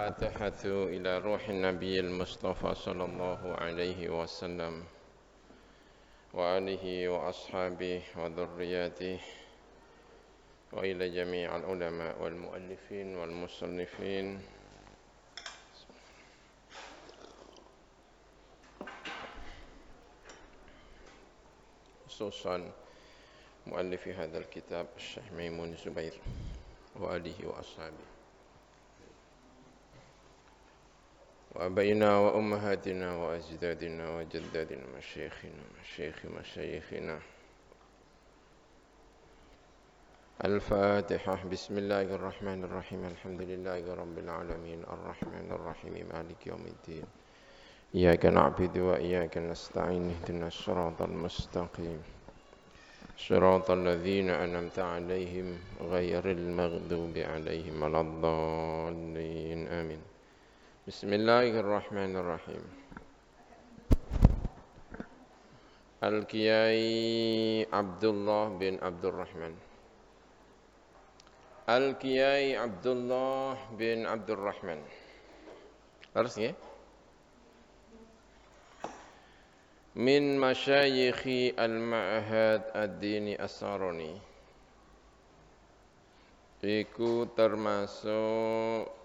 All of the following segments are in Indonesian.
الفاتحة إلى روح النبي المصطفى صلى الله عليه وسلم وآله وأصحابه وذرياته وإلى جميع العلماء والمؤلفين والمصنفين خصوصا مؤلف هذا الكتاب الشيخ ميمون الزبير وآله وأصحابه وأبينا وأمهاتنا وأجدادنا وجدادنا مشايخنا الفاتحة. بسم الله الرحمن الرحيم. الحمد لله رب العالمين الرحمن الرحيم مالك يوم الدين إياك نعبد وإياك نستعين اهدنا الصراط المستقيم صراط الذين أنعمت عليهم غير المغضوب عليهم ولا الضالين آمين. بسم الله الرحمن الرحيم. Al-Kiai Abdullah bin Abdurrahman. Al-Kiai Abdullah bin Abdurrahman. Harus ya? Min masyayikhi al-ma'had ad-dini as-saroni. Iku termasuk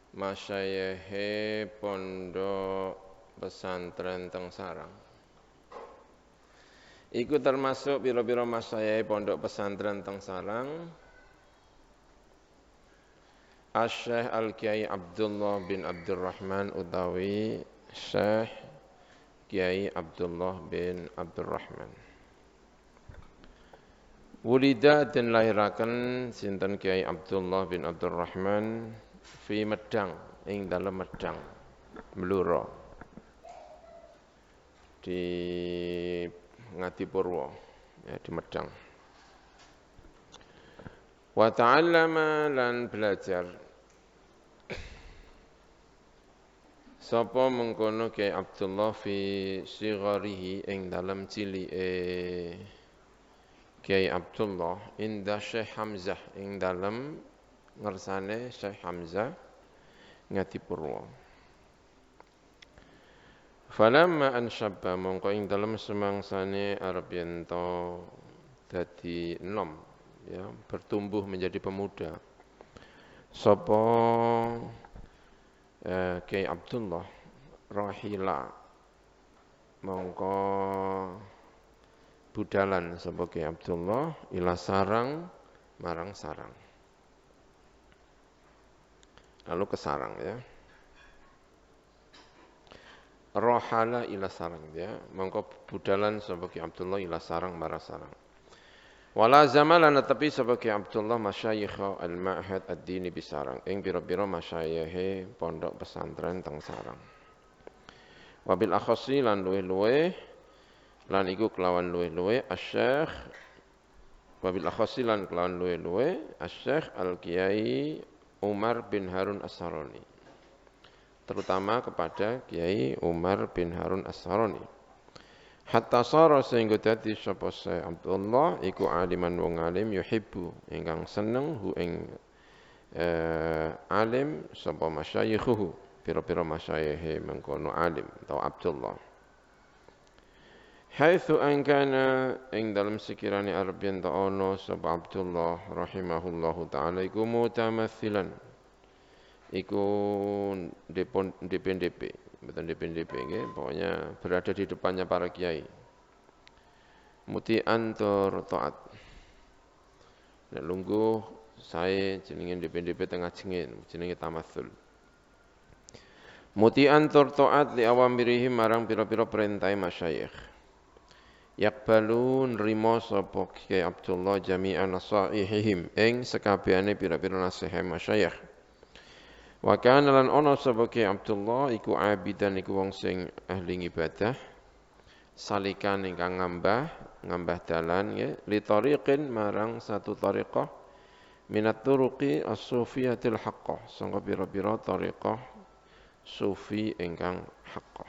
masyayikhe pondok pesantren teng Sarang. Iku termasuk pira-pira masyayikhe pondok pesantren teng Sarang. Asy-Syaikh Al-Kiai Abdullah bin Abdurrahman utawi Syekh Kiai Abdullah bin Abdurrahman. Wulida den lahiraken sinten Kiai Abdullah bin Abdurrahman fi Medang, ing dalem Medang, Bluro, di Ngadipurwo, ya, di Medang. Wa ta'allama lan belajar sapa mengkono Kiai Abdullah fi sigharihi ing dalem cilike Kiai Abdullah inda Syekh Hamzah ing dalem ngersane Syekh Hamzah Ngadipurwo. Falamma ansyabba mongko ing dalem semangsane arep yen to dadi enom, ya, bertumbuh menjadi pemuda. Sapa Kiai Abdullah rahila mongko budalan sapa Kiai Abdullah ila Sarang marang Sarang. Lalu ke Sarang, ya. Rohala ila Sarang, ya, mongko budalan sapa Kiai Abdullah ila Sarang marang Sarang. Wala zamalan tapi sapa Kiai Abdullah masyayikh al-ma'had ad-dini bisarang ing pira-pira masyayikhe pondok pesantren teng Sarang. Wabil akhasi lan luweh-luweh lan iku kelawan luweh-luweh asy-Syekh wabil akhasi lan kelawan luweh-luweh asy-Syekh Al-Kiai Umar bin Harun As-Saroni. Terutama kepada Kiai Umar bin Harun As-Saroni. Hatta sara sehingga dadi sapa Syekh Abdullah iku aliman wong alim yuhibbu ingkang seneng hu ing alim sapa masyayikhuhu pira-pira masyayikhe mengkono alim atau Abdullah. Haitsu angkana ing dalem sekirane arep yen ta ana sapa Abdullah rahimahullahu taala iku mutamatsilan iku DP betul DP nggih, pokoknya berada di depannya para kiai. Muti'an tur taat. Nek lungguh sae jenenge DP tengah jengin, jenenge tamatsul. Muti'an tur taat li awamirihi marang pira-pira perintah masyayikh. Yaqbalun rimo sapa Kiai Abdullah jami'an nasaihihim ing sekabehane pira-pira nasihat masyayikh. Wa kana lan ana sapa Kiai Abdullah iku abidan iku wong sing ahli ibadah salikan ingkang ngambah dalan nggih li tariqin marang satu tariqah minat turuqi as-sufiyatil haqqah sangka pira-pira tariqah sufi ingkang haqqah.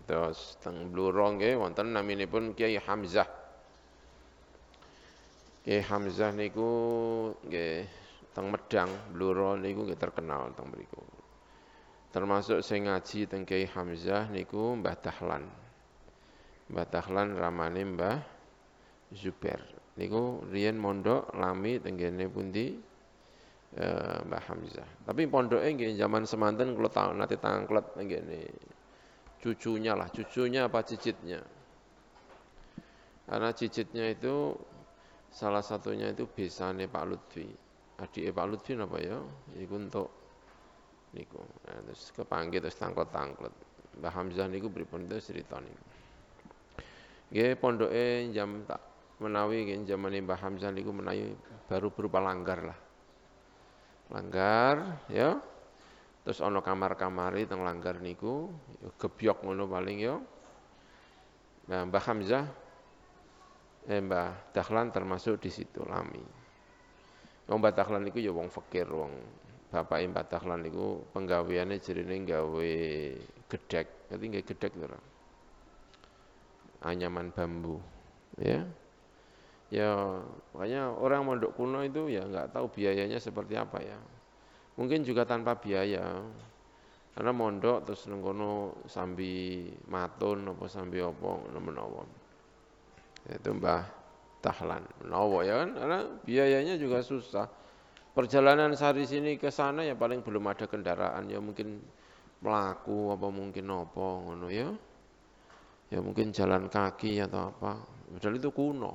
Terus teng Bluro nggih wonten naminipun Kiai Hamzah. Kiai Hamzah niku nggih teng Medang, Bluro niku nggih terkenal teng mriku. Termasuk sing ngaji teng Kiai Hamzah niku Mbah Dahlan. Mbah Dahlan ramane Mbah Zubair. Niku riyen mondok lami teng kene pundi Mbah Hamzah. Tapi pondoke nggih zaman semanten kula nate tangklet teng kene. Cucunya apa cicitnya. Karena cicitnya itu salah satunya itu besane Pak Lutfi. Adik Pak Lutfi napa ya? Iku untuk niku. Nah, terus kepanggih terus tangklet-tangklet. Mbah Hamzah niku pripun itu cerita niku. Nggih pondoke jam tak menawi nggih zamane Mbah Hamzah niku menawi baru berupa langgar lah. Langgar ya. Terus ana kamar-kamari teng langgar niku gebyok ngono paling ya. Nah, Mbah Hamzah Mbah Dahlan termasuk di situ lami. Wong Mbah Dahlan niku ya wong fakir, wong bapake Mbah Dahlan niku penggaweane jerene gawe gedhek. Ngerti nggih gedhek ora? Anyaman bambu, ya. Ya, makanya orang mondok kuno itu ya nggak tahu biayanya seperti apa ya. Mungkin juga tanpa biaya. Karena mondok terus nang kono sambi matun apa sambi apa menawa. Itu Mbah Dahlan menawa ya kan, karena biayanya juga susah. Perjalanan sehari sini ke sana ya paling belum ada kendaraan ya mungkin melaku apa mungkin apa ngono ya. Ya mungkin jalan kaki atau apa. Padahal itu kuno.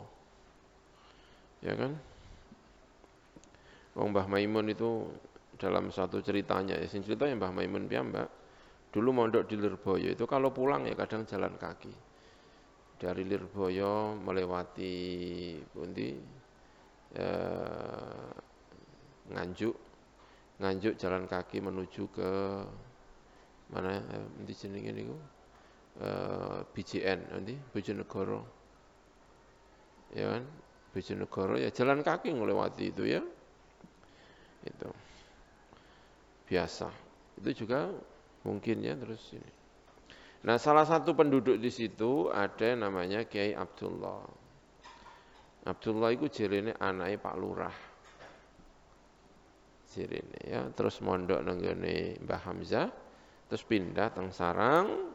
Ya kan? Wong Mbah Maimun itu dalam satu ceritanya ya sing ceritanya Mbah Maimun piyambak dulu mondok di Lirboyo itu kalau pulang ya kadang jalan kaki. Dari Lirboyo melewati pundi Nganjuk jalan kaki menuju ke mana endi jenenge niku BJN nanti Bojonegoro ya kan Bojonegoro ya jalan kaki melewati itu ya itu biasa itu juga mungkin ya terus ini. Nah salah satu penduduk di situ ada namanya Kiai Abdullah. Abdullah itu jerene anake Pak Lurah. Jerene ya, terus mondok nang ngene Mbah Hamzah, terus pindah teng sarang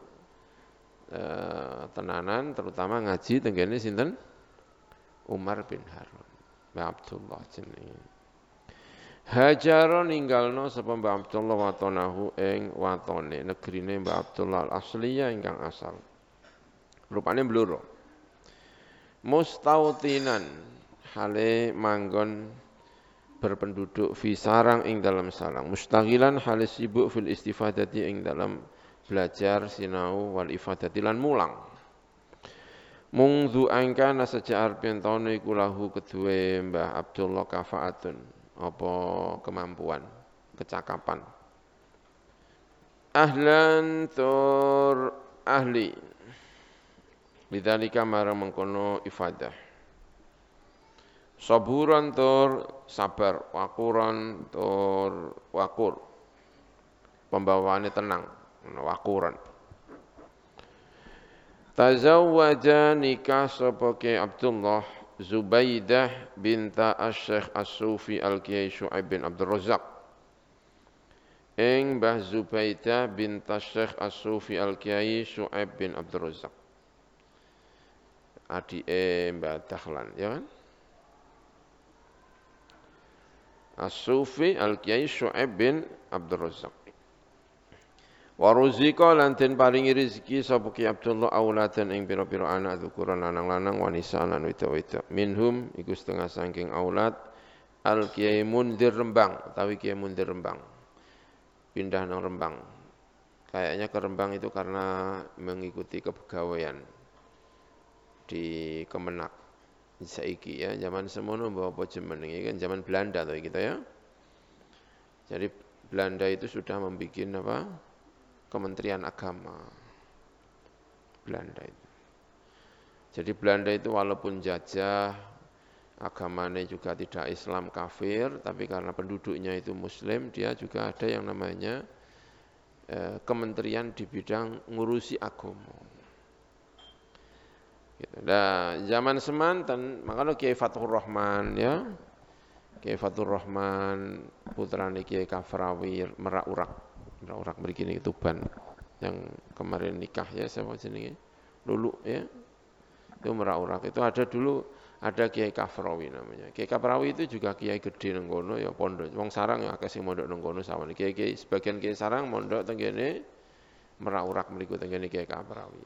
tenanan terutama ngaji teng ngene sinten? Umar bin Harun. Mbah Abdullah jenenge. Hajaro ninggalno sapa Mbah Abdullah watonahu ing watone negrine Mbah Abdullah al-asliya ingkang asal. Rupane bluro. Mustautinan hale manggon berpenduduk fi sarang ing dalam sarang. Mustaghilan hale sibuk fil istifadati ing dalam belajar sinau wal ifadati lan mulang. Mungzu angkana sejak arep taun iku lahu kedue Mbah Abdullah kafaatun apa kemampuan, kecakapan. Ahlan tur ahli. Bidzalika marang mengkono ifadah. Saburan tur sabar, wakuran tur wakur. Pembawaannya tenang, wakuran. Tazawwaja nikah sapa Abdullah Zubaidah binta Asy-Syaikh As-Sufi Al-Kiai Syu'aib bin Abdul Razzaq. Ing Mbah Zubaidah binta Syekh As-Sufi Al-Kiai Syu'aib bin Abdul Razzaq. Adike Mbah Dahlan, ya kan? As-Sufi Al-Kiai Syu'aib bin Abdul Razzaq. Wa ruzika lan den paringi rezeki sapa Ki Abdullah auladan ing pira-pira anak dzukuran lanang-lanang wanisa lan wedok-wedok. Minhum iku setengah saking aulad Al Kiai Mundir Rembang, utawi Kiai Mundir Rembang. Pindah nang Rembang. Kayaknya ke Rembang itu karena mengikuti kepegawaian di Kemenak. Saiki ya, zaman semono mbok apa jenenge kan zaman Belanda to kita ya. Jadi Belanda itu sudah membuat apa? Kementerian Agama Belanda itu. Jadi Belanda itu walaupun jajah agamanya juga tidak Islam kafir, tapi karena penduduknya itu Muslim, dia juga ada yang namanya kementerian di bidang ngurusi agama. Gitu. Nah, zaman semanten makanya Kiai Fathur Rahman ya Kiai Fatur Rahman, putrane Kiai Kafrawi Merak Urak. Merak Urak mriki niki Tuban. Yang kemarin nikah ya siapa jenenge? Lulu ya. Itu Merak Urak. Itu ada dulu ada Kiai Kafrawi namanya. Kiai Kafrawi itu juga kiai gede nang kono ya pondok. Wong Sarang ya akeh sing mondok nang kono sawane. Kiai sebagian Kiai Sarang mondok teng kene Merak Urak mriku teng kene Kiai Kafrawi.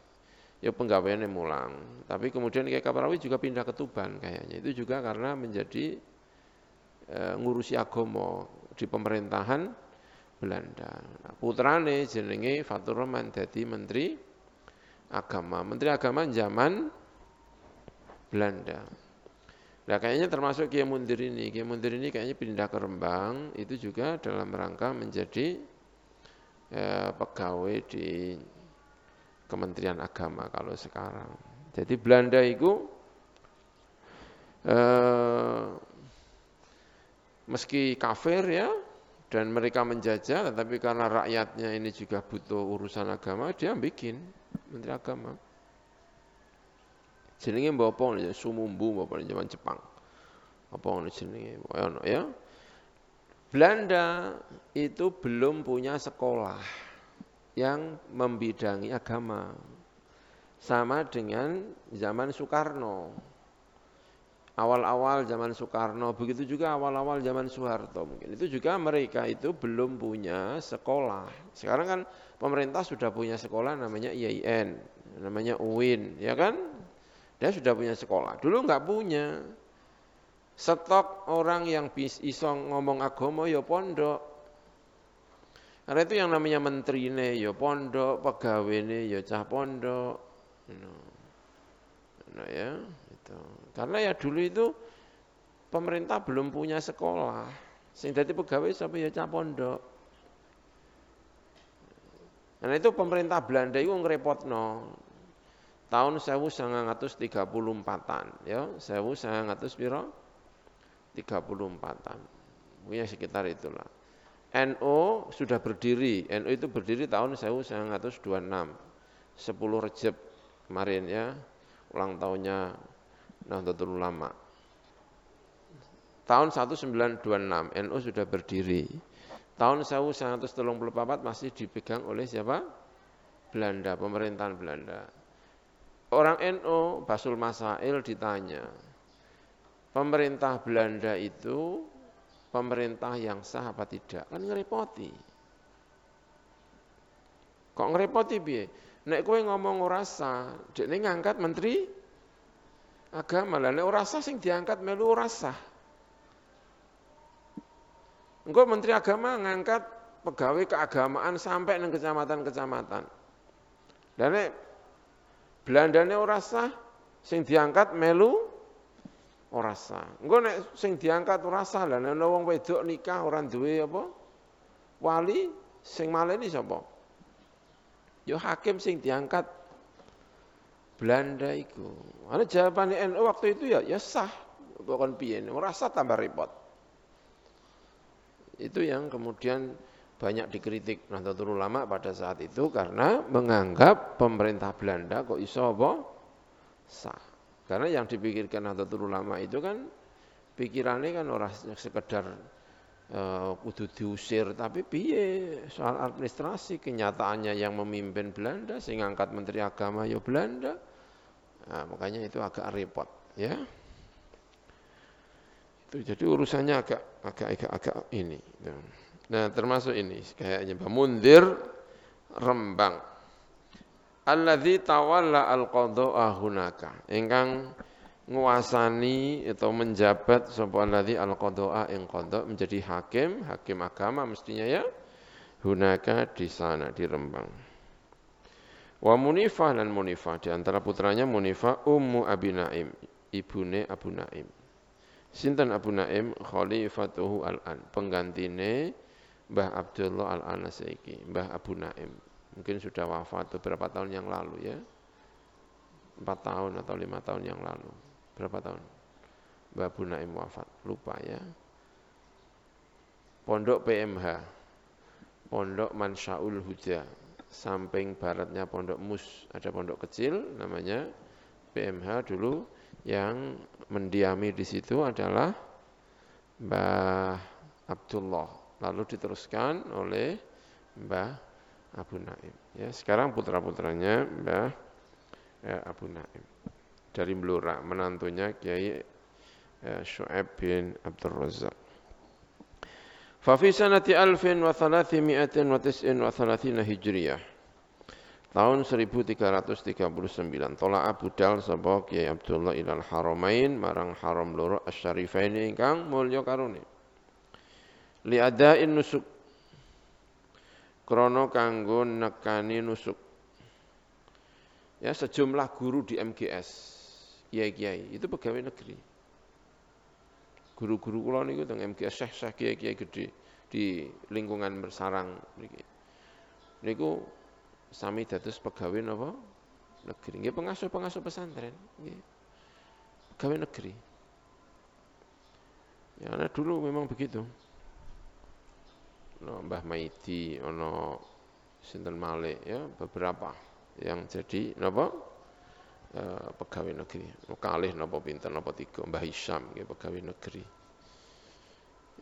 Ya penggaweane mulang. Tapi kemudian Kiai Kafrawi juga pindah ke Tuban kayaknya. Itu juga karena menjadi ngurusi agama di pemerintahan Belanda. Nah, putrane jenenge Fatur Rahman dadi menteri agama. Menteri agama zaman Belanda. Nah kayaknya termasuk Kiai Mundir ini. Kiai Mundir ini kayaknya pindah ke Rembang itu juga dalam rangka menjadi pegawai di Kementerian Agama kalau sekarang. Jadi Belanda itu meski kafir ya dan mereka menjajah, tetapi karena rakyatnya ini juga butuh urusan agama, dia bikin Menteri Agama. Jenenge mbok apa ya Sumumbu apa zaman Jepang. Apa ngono jenenge ya. Belanda itu belum punya sekolah yang membidangi agama. Sama dengan zaman Soekarno. Awal-awal zaman Soekarno, begitu juga awal-awal zaman Soeharto mungkin. Itu juga mereka itu belum punya sekolah. Sekarang kan pemerintah sudah punya sekolah namanya IAIN, namanya UIN, ya kan? Dia sudah punya sekolah. Dulu nggak punya. Stok orang yang iso ngomong agama ya pondok. Karena itu yang namanya menterine ya pondok, pegawene ya cah pondok. Nah ya, itu. Karena ya dulu itu pemerintah belum punya sekolah. Sing dadi pegawai sapa ya cah pondok. Karena itu pemerintah Belanda itu ngrepotno. Tahun 1934-an ya, 1900 piro? 34-an. Punya sekitar itulah. NU sudah berdiri. NU itu berdiri tahun 1926. 10 Rejab kemarin ya. Ulang tahunnya Nahdlatul Ulama. Tahun 1926 NU sudah berdiri. Tahun 1934 masih dipegang oleh siapa? Belanda, pemerintahan Belanda. Orang NU Basul Masail ditanya, pemerintah Belanda itu pemerintah yang sah apa tidak? Kan ngerepoti. Kok ngerepoti piye? Nek kowe ngomong ora sah, dekne ngangkat menteri agama. Lah nek ora sah sing diangkat melu ora sah. Engko menteri agama ngangkat pegawai keagamaan sampai nang kecamatan-kecamatan. Lah nek Belandane ora sah, sing diangkat melu ora sah. Engko nek sing diangkat ora sah, lah nek wong wedok nikah ora duwe apa? Wali sing maleni sapa? Ya hakim sing diangkat Belanda iku. Ana jawabane NU waktu itu ya sah. Kok kon piye? Ora sah tambah repot. Itu yang kemudian banyak dikritik Nahdlatul Ulama pada saat itu karena menganggap pemerintah Belanda kok iso apa? Sah. Karena yang dipikirkan Nahdlatul Ulama itu kan pikirannya kan orang sekedar kudu diusir, tapi piye soal administrasi kenyataannya yang memimpin Belanda sing ngangkat menteri agama ya Belanda. Nah, makanya itu agak repot ya. Itu jadi urusannya agak ini. Nah, termasuk ini kayaknya Pak Mundir Rembang. Alladzi tawalla al-qadha'a hunaka. Ingkang nguasani atau menjabat sapa alladzi al-qadha'a ing qadha menjadi hakim agama mestinya ya. Hunaka di sana di Rembang. Wa Munifah dan Munifah di antara putranya Munifah Ummu Abi Naim, ibune Abu Naim. Sinten Abu Naim khalifatuhu al-an, penggantine Mbah Abdullah Al-Anas iki, Mbah Abu Naim. Mungkin sudah wafat beberapa tahun yang lalu ya. 4 tahun atau 5 tahun yang lalu. Berapa tahun? Mbah Abu Naim wafat, lupa ya. Pondok PMH. Pondok Mansyaul Huda. Samping baratnya Pondok Mus, ada pondok kecil namanya PMH dulu yang mendiami di situ adalah Mbah Abdullah, lalu diteruskan oleh Mbah Abu Naim. Ya, sekarang putra-putranya Mbah Abu Naim dari Blora, menantunya Kiai Syu'aib bin Abdul Razak. Fa fi sanati 1339 Hijriyah. Tahun 1339 tola'a budal sapa Kiai Abdullah ilal haramain marang haram loro asyarifaini ingkang mulya karone. Li adain nusuk krana kanggo nekani nusuk. Ya, sejumlah guru di MGS, kiai-kiai itu pegawai negeri. Guru-guru kula niku teng MGS syekh-syekh kiai-kiai gede di lingkungan Bersarang niki. Niku sami dados pegawai napa? Negeri. Nggih pengasuh-pengasuh pesantren, nggih. Pegawai negeri. Ya, nah dulu memang begitu. No, Mbah Maidi, ono sinten Malik ya, beberapa yang jadi napa? Pegawai negeri. Kalih napa pinten napa tiga, Mbah Hisyam nggih pegawai negeri.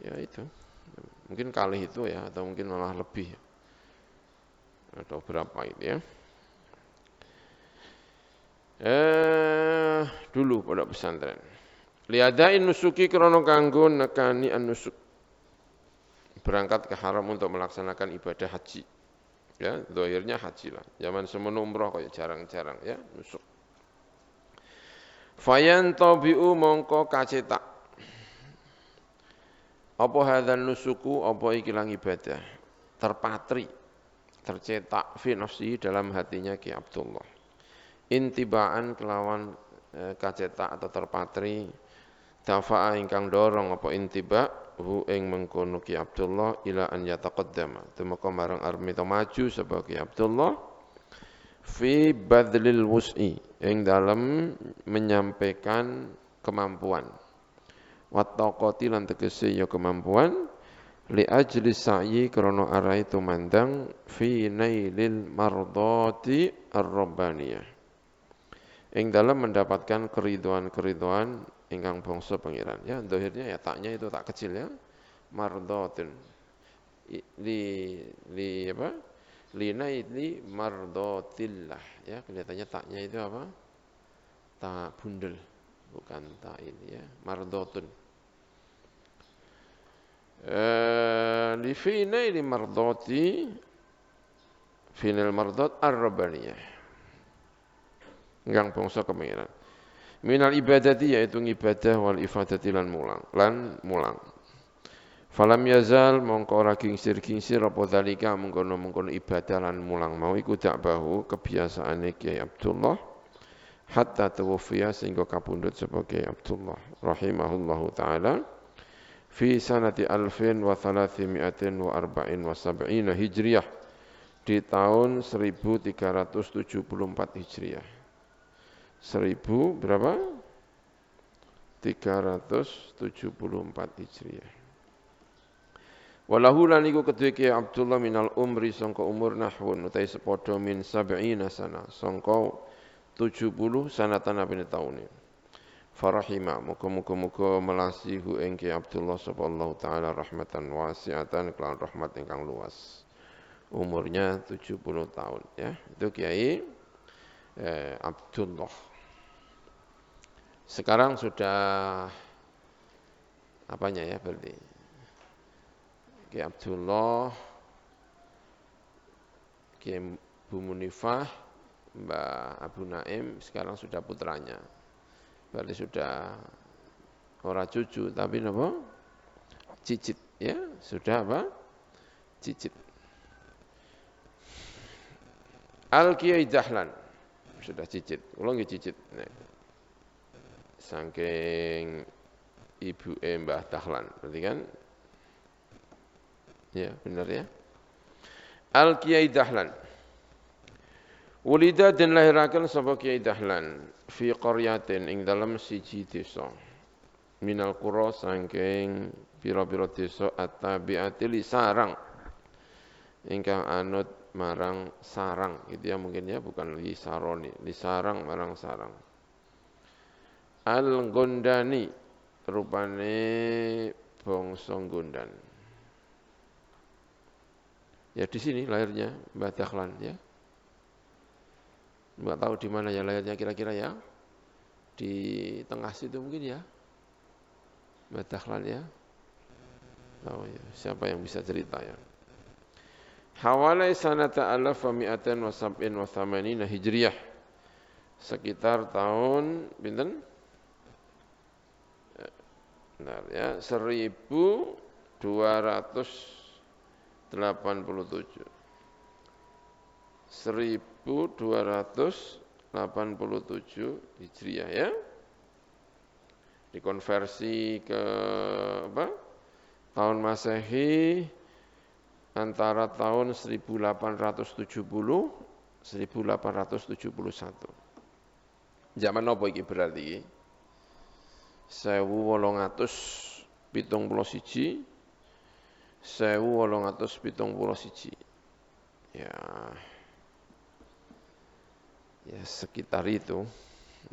Ya itu. Mungkin kalih itu ya atau mungkin malah lebih. Atau berapa itu ya. Dulu pada pesantren. Liadain nusuki krono kanggo nekani an-nusuk. Berangkat ke haram untuk melaksanakan ibadah haji. Ya, zahirnya haji lah. Zaman semono umroh kayak jarang-jarang ya, nusuk. Fayan tabi'u mongko kacetak. Apa hadzal nusuku, apa iki lang ibadah? Terpatri, tercetak fi nafsi dalam hatinya Ki Abdullah. Intibaan kelawan kacetak atau terpatri dafa'a ingkang dorong apa intiba hu ing mengkono Ki Abdullah ila an yataqaddama tumeka marang arep maju sapa Ki Abdullah fi badlil wus'i ing dalam menyampaikan kemampuan wattaqati lan tegese ya kemampuan li ajli sa'yi krana arai tumandang fi nailil mardati ar-rabbaniyah ing dalam mendapatkan keriduan ingkang bangsa pangeran ya zahirnya ya taknya itu tak kecil ya mardatin li apa linaili mardatillah ya kelihatannya taknya itu apa tak bundel bukan tak ini ya mardatun li finaili mardati final mardat ar-rabbaniyah ingkang bangsa pangeran minal ibadati yaitu ibadah wal ifadati lan mulang. Falam yazal mongko ora kingsir apa dalika mengkono ibadah lan mulang mau iku dak bahu kebiasaane Kiai Abdullah hatta tuwfiya sehingga kapundhut sapa Kiai Abdullah rahimahullahu taala fi sanati 1374 Hijriyah di tahun 1374 Hijriyah. 1374 Hijriah. Walahu lan iku kedue Ki Abdullah minal umri sangka umur nahwun utai sepadha min 70 sana sangka 70 sanatan abine taune. Farahima muga-muga melasihu ing Ki Abdullah sapa Allah taala rahmatan wasi'atan kelan rahmat ingkang luas. Umurnya 70 tahun ya. Itu Kiai Abdullah. Sekarang sudah apanya ya berarti Ki Abdullah, Ki Bu Munifah, Mbah Abu Naim sekarang sudah putranya. Berarti sudah ora cucu tapi apa? Cicit ya, sudah apa? Cicit. Al Kiai Dahlan sudah cicit. Kula nggih cicit. Saking ibu Mbah Dahlan, berarti kan? Ya, benar ya. Al Kiai Dahlan. Ulida dan lahirakan sapa Kiai Dahlan fi qaryatin ing dalam siji desa. Minal qura saking pira-pira desa at-tabi'ati li sarang. Ingkang anut marang sarang, gitu ya mungkin ya bukan li saroni, li sarang marang sarang. Al-Gondani rupane bangsa Gondan. Ya di sini lahirnya Mbah Dahlan ya. Enggak tahu di mana ya lahirnya kira-kira ya. Di tengah situ mungkin ya. Mbah Dahlan ya. Tahu ya, siapa yang bisa cerita ya. Hawalai sanata alaf wa mi'atan wa sab'in wa thamanina hijriyah. Sekitar tahun binten? Benar ya, 1287. 1287 Hijriah ya. Dikonversi ke apa? Tahun Masehi antara tahun 1870 1871. Zaman apa iki berarti? 1871 1871. Ya. Ya sekitar itu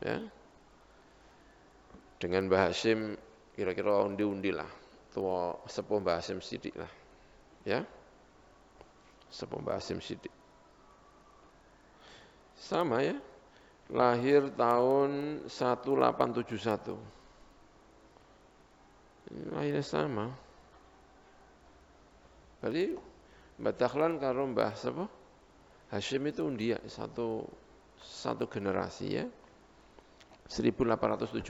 ya. Dengan Mbah Hasyim kira-kira undi-undi lah. Tua sepuh Mbah Hasyim Sidik lah. Ya. Sepuh Mbah Hasyim Sidik. Sama ya. Lahir tahun 1871. Lahirnya sama. Berarti Mbah Dahlan karo Mbah siapa? Hasyim itu undi ya, satu generasi ya. 1871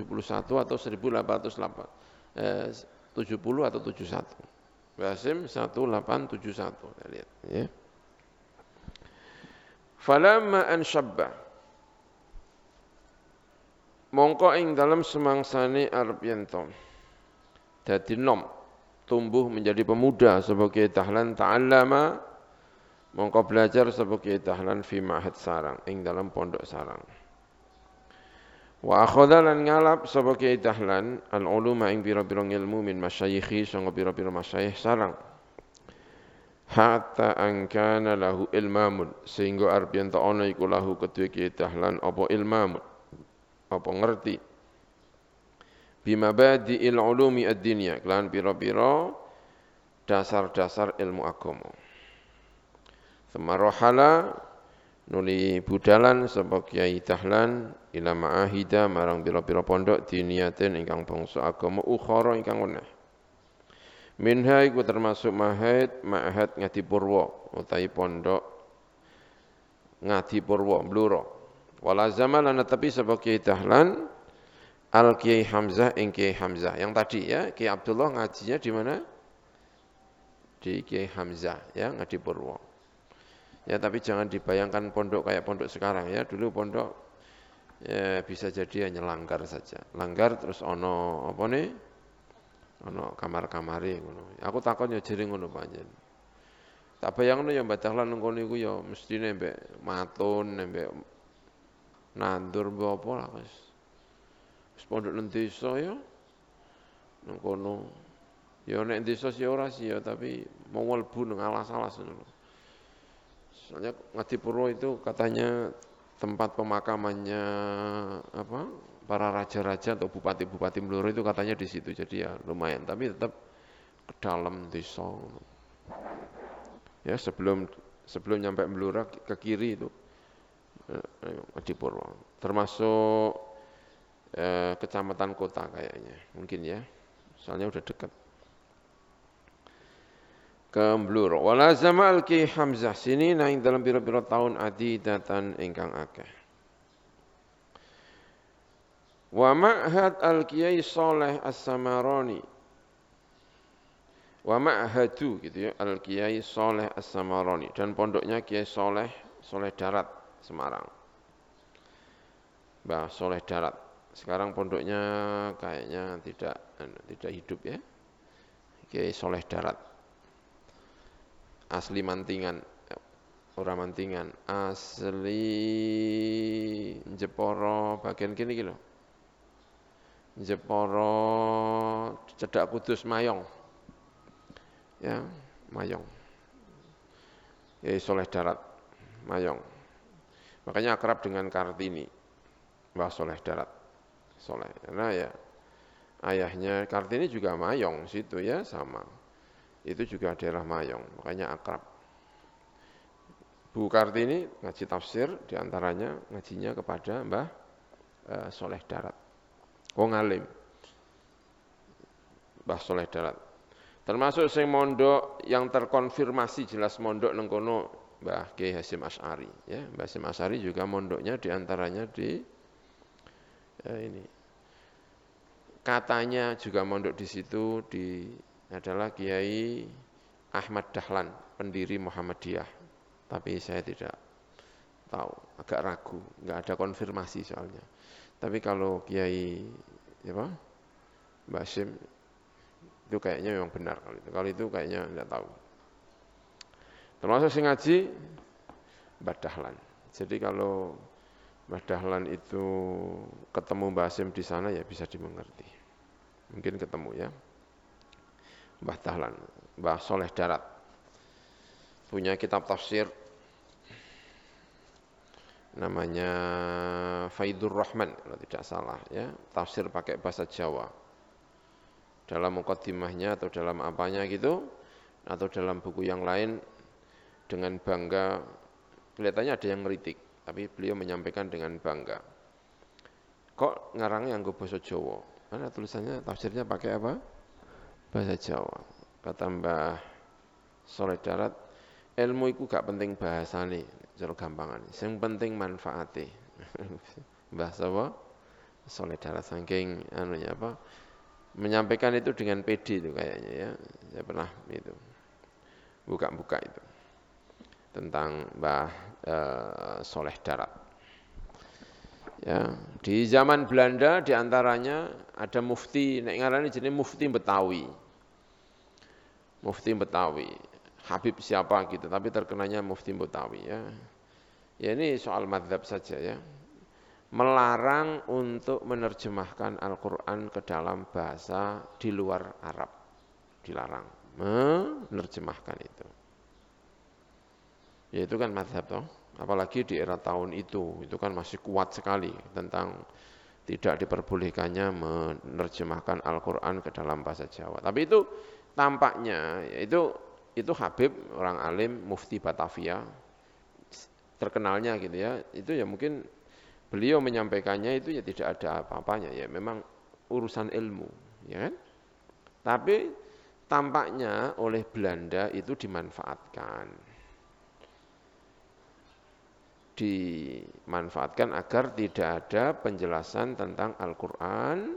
atau 1870 atau 71. Mbah Hasyim 1871. Lihat ya. Falamma an syabba mongko ing dalam semangsane arep yento dadi nom tumbuh menjadi pemuda sebagai Dahlan ta'allama mongko belajar sebagai Dahlan fi ma'had sarang ing dalam pondok sarang. Wa akhadha lan ngalap sebagai Dahlan al-uluma ing pira-pira ilmu min masyayikhi sanga pira-pira masyayikh sarang. Hatta angkana lahu ilmamun sehingga arep yen ta ana iku lahu kedue Ki Dahlan apa ilmamun apa ngerti bimabadi'il ulumi ad-dunya kelan pira-pira dasar-dasar ilmu agama. Semarohala nuli budalan sapa Kiai Dahlan ila ma'ahida marang pira-pira pondok diniaten ingkang bangsa agama ukhara ingkang weneh. Minha iku termasuk ma'had Ngadi Purwo utawi pondok Ngadi Purwo Bluro. Wala zaman lan tapi sapa Kiai Dahlan Al Kiai Hamzah ing Kiai Hamzah. Yang tadi ya, Kiai Abdullah ngajinya di mana? Di Kiai Hamzah ya, Ngadi Purwo. Ya tapi jangan dibayangkan pondok kayak pondok sekarang ya. Dulu pondok ya bisa jadi hanya langgar saja. Langgar terus ono apa nih? Ono kamar-kamare ngono. Aku takon ya jering ngono pancen. Tak bayangno ya Mbah Dahlan nang kono iku ya mestine mbek matun, mbek nandur mbek apa lah wis. Wis pondok nang desa ya. Nang kono. Ya nek desa sih ora sih ya, tapi mau mlebu nang alas-alas ngono. Soalnya Ngadi Purwo itu katanya tempat pemakamannya apa? Para raja-raja atau bupati-bupati Blora itu katanya di situ. Jadi ya lumayan, tapi tetap ke dalam desa. Ya sebelum nyampe Blora ke kiri itu Ngadi Purwo. Termasuk kecamatan kota kayaknya, mungkin ya. Soalnya udah dekat. Ke Blora. Wala zamal Ki Hamzah sini naing dalam pira-pira tahun adidatan ingkang akeh. Wa ma'had al-Kiai Saleh As-Samarani. Wa ma'hadu gitu ya, al-Kiai Saleh As-Samarani dan pondoknya Kiai Saleh Darat Semarang. Mbah Saleh Darat. Sekarang pondoknya kayaknya tidak hidup ya. Kiai Saleh Darat. Asli Mantingan. Orang Mantingan, asli Jepara bagian kini iki lho. Jepara Cedak Kudus Mayong. Ya, Mayong. Ya Saleh Darat Mayong. Makanya akrab dengan Kartini. Mbah Saleh Darat. Saleh. Karena ya Ayahnya Kartini juga Mayong situ ya, sama. Itu juga daerah Mayong, makanya akrab. Bu Kartini ngaji tafsir, diantaranya ngajinya kepada Mbah Soleh Darat. Wong alim, Mbah Soleh Darat. Termasuk sing mondok yang terkonfirmasi jelas mondok neng kono Mbah Kiai Hasyim Asy'ari ya. Mbah Hasyim Asy'ari juga mondoknya diantaranya di ini. Katanya juga mondok di situ adalah Kiai Ahmad Dahlan, pendiri Muhammadiyah. Tapi saya tidak tahu, agak ragu, nggak ada konfirmasi soalnya. Tapi kalau Kiai apa? Mbah Hasyim itu kayaknya memang benar kalau itu. Kalau itu kayaknya enggak tahu. Termasuk sing ngaji Mbah Dahlan. Jadi kalau Mbah Dahlan itu ketemu Mbah Hasyim di sana ya bisa dimengerti. Mungkin ketemu ya. Mbah Dahlan, Mbah Soleh Darat. Punya kitab tafsir namanya Faidur Rahman kalau tidak salah ya, tafsir pakai bahasa Jawa. Dalam muqaddimahnya atau dalam apanya gitu atau dalam buku yang lain dengan bangga kelihatannya ada yang ngeritik, tapi beliau menyampaikan dengan bangga. Kok ngarangnya nganggo basa Jawa? Karena tulisannya tafsirnya pakai apa? Bahasa Jawa. Kata Mbah Soleh Darat, ilmu itu gak penting bahasane, cara gampangan. Yang penting manfaate. Mbah Soleh Darat saking anunya apa? Menyampaikan itu dengan pede itu kayaknya ya. Saya pernah itu buka-buka itu tentang Mbah Soleh Darat. Ya, di zaman Belanda diantaranya ada mufti, nek ngarani jenenge mufti Betawi. Mufti Betawi, Habib siapa gitu, tapi terkenanya mufti Betawi ya. Ya ini soal madzhab saja ya. Melarang untuk menerjemahkan Al-Quran ke dalam bahasa di luar Arab. Dilarang menerjemahkan itu. Ya itu kan madzhab toh. Apalagi di era tahun itu kan masih kuat sekali tentang tidak diperbolehkannya menerjemahkan Al-Quran ke dalam bahasa Jawa. Tapi itu tampaknya itu Habib orang alim mufti Batavia terkenalnya gitu ya. Itu ya mungkin beliau menyampaikannya itu ya tidak ada apa-apanya ya, memang urusan ilmu, ya kan? Tapi tampaknya oleh Belanda itu dimanfaatkan agar tidak ada penjelasan tentang Al-Quran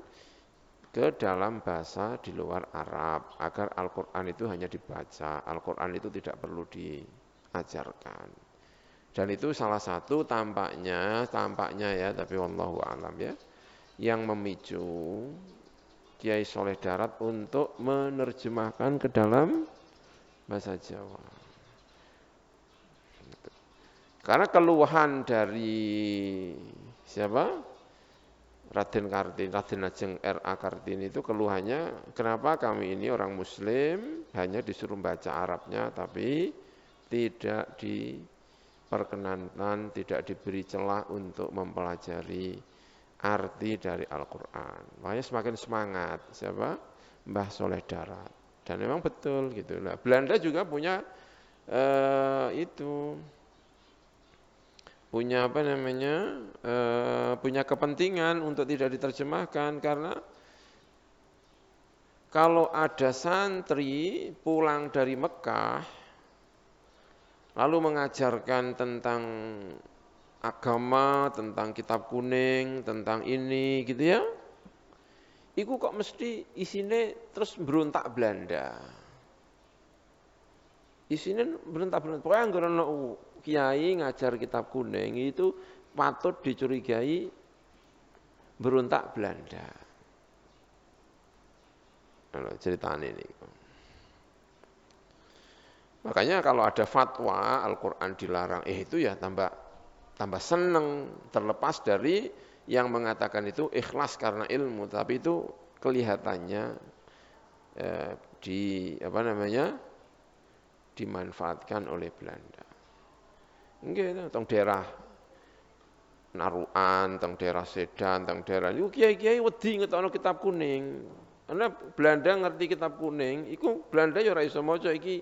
ke dalam bahasa di luar Arab, agar Al-Quran itu hanya dibaca, Al-Quran itu tidak perlu diajarkan. Dan itu salah satu tampaknya ya, tapi wallahu a'lam ya, yang memicu Kiai Soleh Darat untuk menerjemahkan ke dalam bahasa Jawa. Karena keluhan dari siapa? Raden Kartini, Raden Ajeng R.A. Kartini itu keluhannya, kenapa kami ini orang Muslim hanya disuruh baca Arabnya, tapi tidak diperkenankan, tidak diberi celah untuk mempelajari arti dari Al-Quran. Makanya semakin semangat siapa? Mbah Soleh Darat. Dan memang betul gitu. Nah, Belanda juga punya punya apa namanya? Punya kepentingan untuk tidak diterjemahkan, karena kalau ada santri pulang dari Mekah lalu mengajarkan tentang agama, tentang kitab kuning, tentang ini gitu ya, iku kok mesti isine terus berontak Belanda. Isine berontak Belanda. Pokoknya anggere ono kiai ngajar kitab kuning itu patut dicurigai berontak Belanda. Kalau ceritanya ini. Makanya kalau ada fatwa Al-Quran dilarang, itu ya tambah seneng, terlepas dari yang mengatakan itu ikhlas karena ilmu, tapi itu kelihatannya dimanfaatkan oleh Belanda. Enggak, itu daerah Narukan, teng daerah Sedan, teng daerah itu kiai-kiai wedi ngetokno kitab kuning. Karena Belanda ngerti kitab kuning, iku Belanda ya ora iso maca iki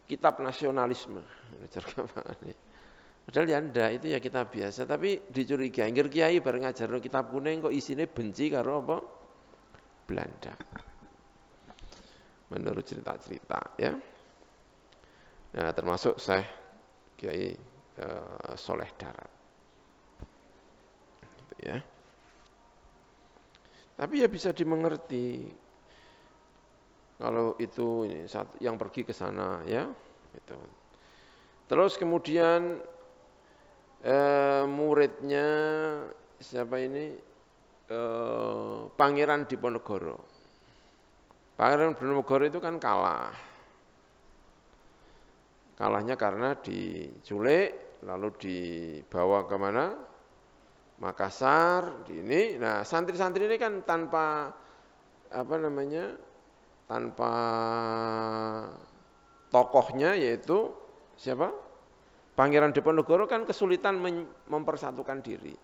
kitab nasionalisme. Padahal ya ndak, itu ya kitab biasa, tapi dicurigai ngger kiai bareng ngajarno kitab kuning kok isine benci karo apa? Belanda. Menurut cerita-cerita ya. Nah, termasuk Syekh Kiai Soleh Darat. Gitu ya. Tapi ya bisa dimengerti kalau itu ini, yang pergi ke sana ya. Gitu. Terus kemudian muridnya siapa ini? Pangeran Diponegoro. Pangeran Diponegoro itu kan kalah. Kalahnya karena diculik, lalu dibawa ke mana? Makassar, di ini. Nah, santri-santri ini kan tanpa apa namanya? Tanpa tokohnya yaitu siapa? Pangeran Diponegoro kan kesulitan mempersatukan diri.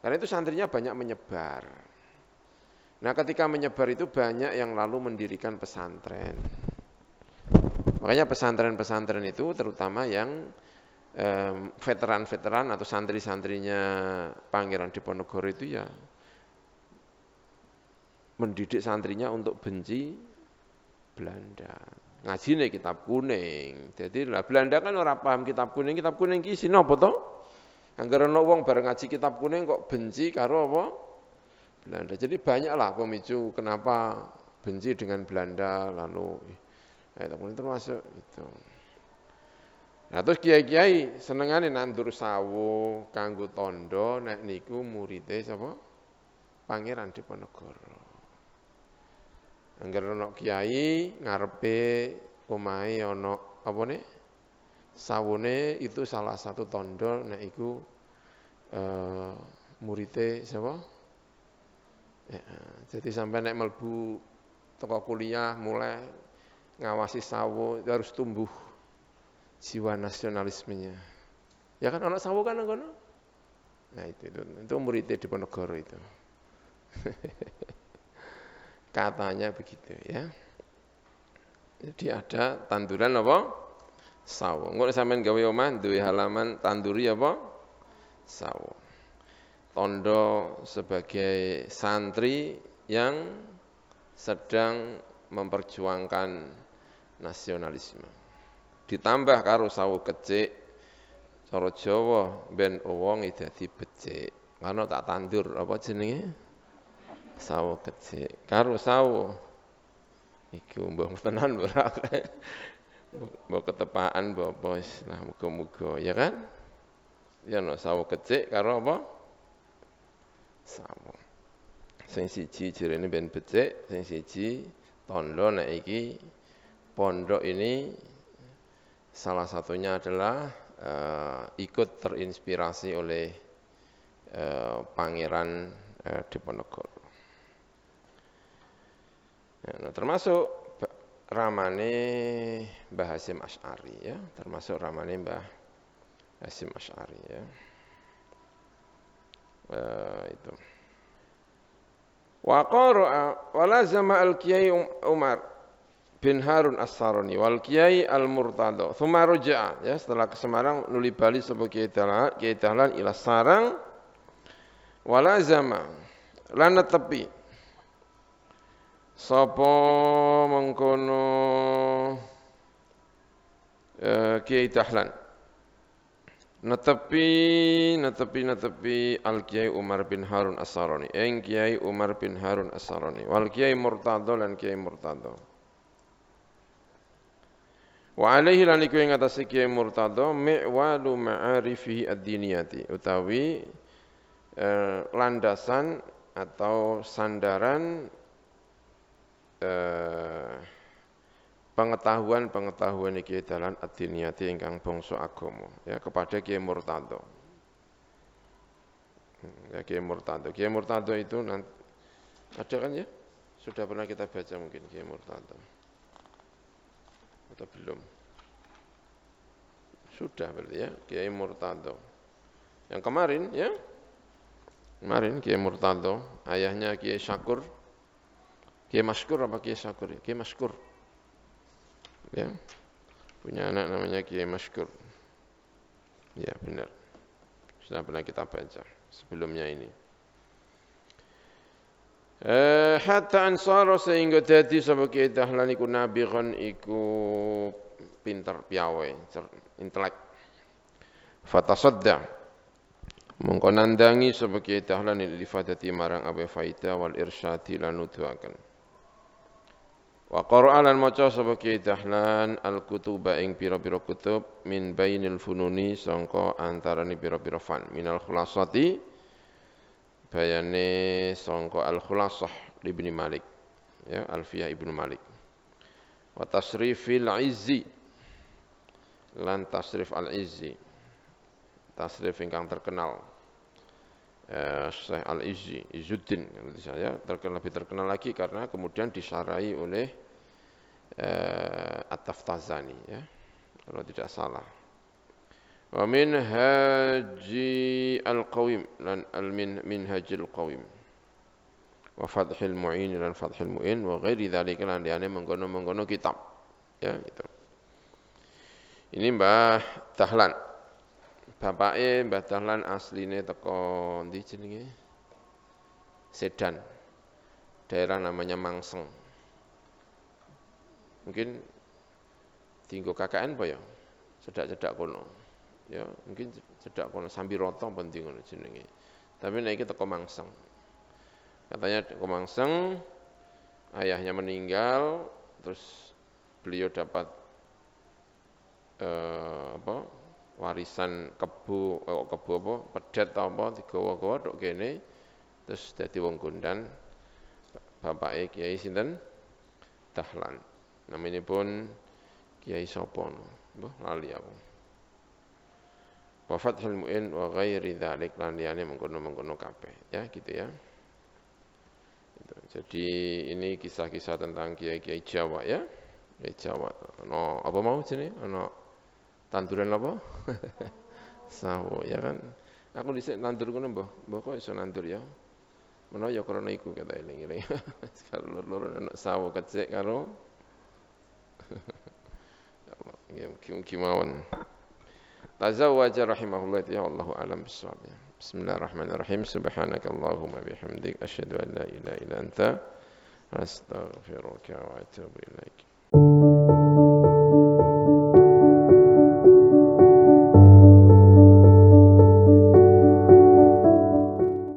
Karena itu santrinya banyak menyebar. Nah, ketika menyebar itu banyak yang lalu mendirikan pesantren. Makanya pesantren-pesantren itu terutama yang veteran-veteran atau santri-santrinya Pangeran Diponegoro itu ya mendidik santrinya untuk benci Belanda. Ngaji nih kitab kuning. Jadi lah Belanda kan orang paham kitab kuning ki isine apa to? Angger ana wong bareng ngaji kitab kuning kok benci karo apa? Belanda. Jadi banyaklah pemicu kenapa benci dengan Belanda lalu kemudian termasuk itu. Nah terus kiai-kiai senengane nandur sawo kanggo tondo nek niku muride sapa? Pangeran Diponegoro. Angger ana kiai ngarepe omahe ana apa nih? Sawone itu salah satu tondo nek iku muride sapa? Jadi sampai nek mlebu teko kuliah mulai ngawasi sawo itu harus tumbuh jiwa nasionalismenya. Ya kan anak sawo kan ngono. Nah itu muridnya Diponegoro itu. Katanya begitu ya. Jadi ada tanduran apa? Sawo. Engko sampean gawe omah duwe halaman tanduri apa? Sawo. Tondo sebagai santri yang sedang memperjuangkan nasionalisme. Ditambah karo sawo kecik, cara Jawa ben wong dadi becik. Karena tak tandur apa jenenge? Sawo kecik. Karo sawo iku mbah tenan ora. Mbok ketepaan mbok apa wis lah muga-muga ya kan? Ya no sawo kecik karo apa? Sawo. Sing siji jerene ben becik, sing siji tondo nek iki pondok ini salah satunya adalah ikut terinspirasi oleh Pangeran Diponegoro. Nah, termasuk ramane Mbah Hasyim Asy'ari ya, termasuk ramane Mbah Hasyim Asy'ari ya. Itu. Wa qara'a wa lazama al-Kiai Umar bin Harun As-Sarani wal Kiai Al-Murtadha. Tsumma raja'a ya setelah ke Semarang nuli bali sapa Kiai Dahlan ila Sarang wala zama lan tepi sapa mengkono Kiai Dahlan netepi Al Kiai Umar bin Harun As-Sarani ing Kiai Umar bin Harun As-Sarani wal Kiai Murtadha lan Kiai Murtadha. Wa alaihi lan iku ing atase Kiai Murtadha mi'walu ma'arifihi ad-diniyati utawi landasan atau sandaran pengetahuan iki dalan ad-diniyati ingkang bangsa agama ya kepada Kiai Murtadha. Ya Kiai Murtadha. Kiai Murtadha itu nanti ada kan ya? Sudah pernah kita baca mungkin Kiai Murtadha. Atau belum? Sudah berarti ya, Kiai Murtadha. Yang kemarin ya. Kemarin Kiai Murtado, ayahnya Kiai Syakur. Kiai Maskur apa Kiai Syakur? Kiai Maskur. Ya. Punya anak namanya Kiai Maskur. Ya, benar. Sudah pernah kita baca sebelumnya ini. Hatta ansara sehingga dadi sapa Kiai Dahlan iku nabighan iku pinter piawe, intelek. Fatasadda mongko nandangi sapa Kiai Dahlan ilifadati marang abe faida wal irsyadi lan nuduhaken. Wa qara'a lan maca sapa Kiai Dahlan al-kutuba ing pira-pira kutub min bainil fununi sangka antarane pira-pira fan minal khulasati bayane sangka al-khulasah Ibnu Malik ya Alfiyah Ibnu Malik wa tasrifil izzi lan tasrif al-izzi tasrif ingkang terkenal Syekh Al-Izzi, Izzuddin menurut saya lebih terkenal lagi karena kemudian disarai oleh At-Taftazani ya kalau tidak salah. Wa minhaji al-qawim lan al-minhajil qawim wa fathil mu'in lan fathil mu'in wa ghairi dzalika lan liyane mengkono-mengkono kitab ya gitu. Ini Mbah Dahlan. Bapake Mbah Dahlan asline teko ndi jenenge? Sedan. Daerah namanya Mangseng. Mungkin tinggo KKN apa ya? Cedak-cedak kono. Ya, mungkin cedak kono Sambiroto apa ndi ngono jenenge. Tapi nek iki teko Mangseng. Katanya teko Mangseng ayahnya meninggal terus beliau dapat warisan kebu apa pedet apa digawa-gawa tok kene terus dadi wong Gondan bapake Kiai sinten Dahlan naminipun Kiai sapa mbah lali aku wa fathul mu'in wa ghairi dzalik lan liyane mengkono-mengkono kabeh ya gitu ya jadi ini kisah-kisah tentang kiai-kiai Jawa ya kiai Jawa no apa mau jenenge ana tanduran apa? Sawo ya kan. Aku dhisik nandur ngono mbah kok iso nandur ya. Menawa ya krana iku kata eling-eling. Karo loro anak sawo kecik karo ya mugi mawon. Tazawwaja rahimahullah ya Allahu alam bissawab. Bismillahirrahmanirrahim. Subhanakallahumma bihamdik asyhadu an la ilaha illa anta astaghfiruka wa atubu ilaik.